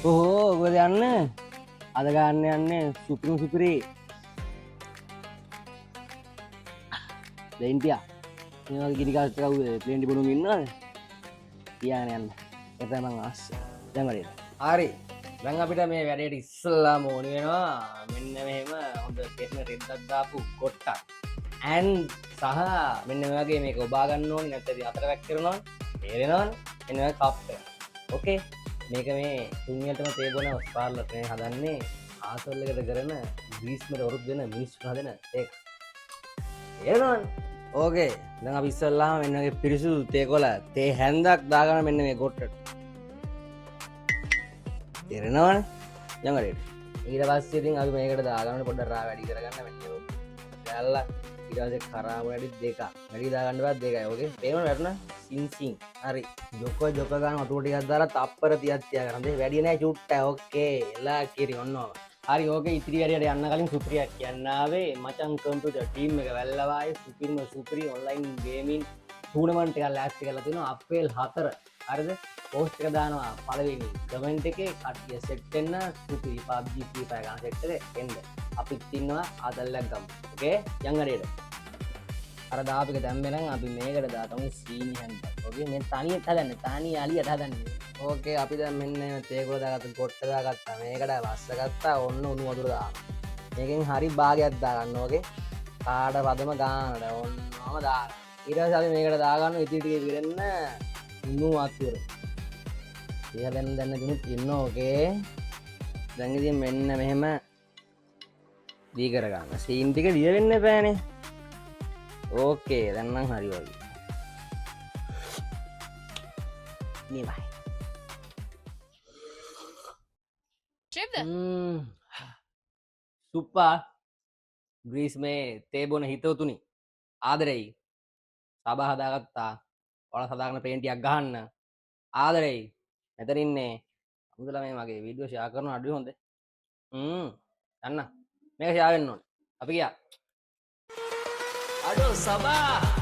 ඕහෝ ඔකද යන්න අද ගන්න යන්නේ සුපිරි සුපිරි ප්ලේන්ටියා මේ වගේ කිරි කාස්ට් එකක් ප්ලේන්ටි බොනුම ඉන්නවද තියාගෙන යන්න ඒක තමයි මං ආස්ස දැන් වැඩේ හරි දැන් අපිට මේ වැඩේට ඉස්සෙල්ලාම ඕනි වෙනවා මෙන්න මෙහෙම හොඳ කෙටන රෙද්දක් දාපු කොට්ටක් and සහ මෙන්න මේ වගේ මේක ඔබා ගන්න ඕනේ නැත්නම් අතට වැක් කරනවා තේරෙනවද මෙන්න මේ කප් එක ඕකේ මේක මේ තුන්යටම තේ බොන ස්පාර්ලර් මේ හදන්නේ ආසල් එකට කරන ග්‍රීස්මට වරුත් දෙන මිනිස්සු හදන ඒක තේරෙනවද ඕකේ දැන් අපි ඉස්සෙල්ලාම මෙන්න මේ පිරිසුදු තේ කොළ තේ හැන්දක් දාගන්න මෙන්න මේ කොට්ටට තේරෙනවනේ යන් වැඩේට ඊට පස්සේ ඉතින් අපි මේකට දාගන්න පොඩ්ඩක් රා වැඩි කරගන්න මෙන්න දැල්ලා ඊට පස්සේ කරාම වැඩි දෙකක් වැඩි දාගන්න බෑ දෙකයි ඕකේ පේනවද වැටුණා සින් හරි ජොක ගන්න ඔටෝ ටිකක් දාලා තප්පර 30ක් තියාගන්න දෙ වැඩි නෑ චුට්ට ඕකේ එලා කිරි ඔන්නවා හරි ඕකේ ඉතිරි වැඩියට යන්න කලින් සුප්‍රියක් කියන්න ආවේ මචං කම්පියුටර් ටීම් එක වැල්ලවායේ සුපිරි ඔන්ලයින් ගේමින් ටූර්නමන්ට් එකක් ලෑස්ති කරලා තිනවා අප්‍රේල් 4 හරිද පෝස්ට් එක දානවා පළවෙනි කමෙන්ට් එකේ කට්ටිය සෙට් වෙන්න සුපිරි PUBG Free Fire ගන්න සෙට් එකේ එන්න අපිත් ඉන්නවා ආතල්ලක් ගමු ඕකේ යන් වැඩේට අර දාපික දැම්මෙනම් අපි මේකට දාතමු සීනි හන්ද ඕකේ මේ තනියට හදන්නේ තනිය අලියට හදන්නේ ඕකේ අපි දැන් මෙන්න තේකොළ දාගත්ත කොට්ට දාගත්තා මේකට වස්ස ගත්තා ඔන්න උණු වතුර දානවා මේකෙන් හරි භාගයක් දාගන්න ඕකේ කාඩ පදම ගන්නට ඔන්නම දාන්න ඊට පස්සේ අපි මේකට දාගන්න ඉතිරි ටික විරෙන්න උණු වතුර ඒක දැන් දුනුත් ඉන්න ඕකේ දැන් ඉතින් මෙන්න මෙහෙම දී කරගන්න සීන් ටික දිය වෙන්න එපානේ ඕකේ දැන් නම් හරි වගේ නිවයි සුප්පා ග්‍රීස් මේ තේ බොන හිතවතුනි ආදරෙයි සබා හදාගත්තා ඔයාලා සදාගෙන පේන්ටියක් ගහන්න ආදරෙයි මෙතන ඉන්නේ අමුදලා මේ මගේ වීඩියෝ ෂෙයා කරන අඩුයි හොඳ යන්න මේක ෂෙයා වෙන්න ඕනේ අපි ගියා අඩෝ සබා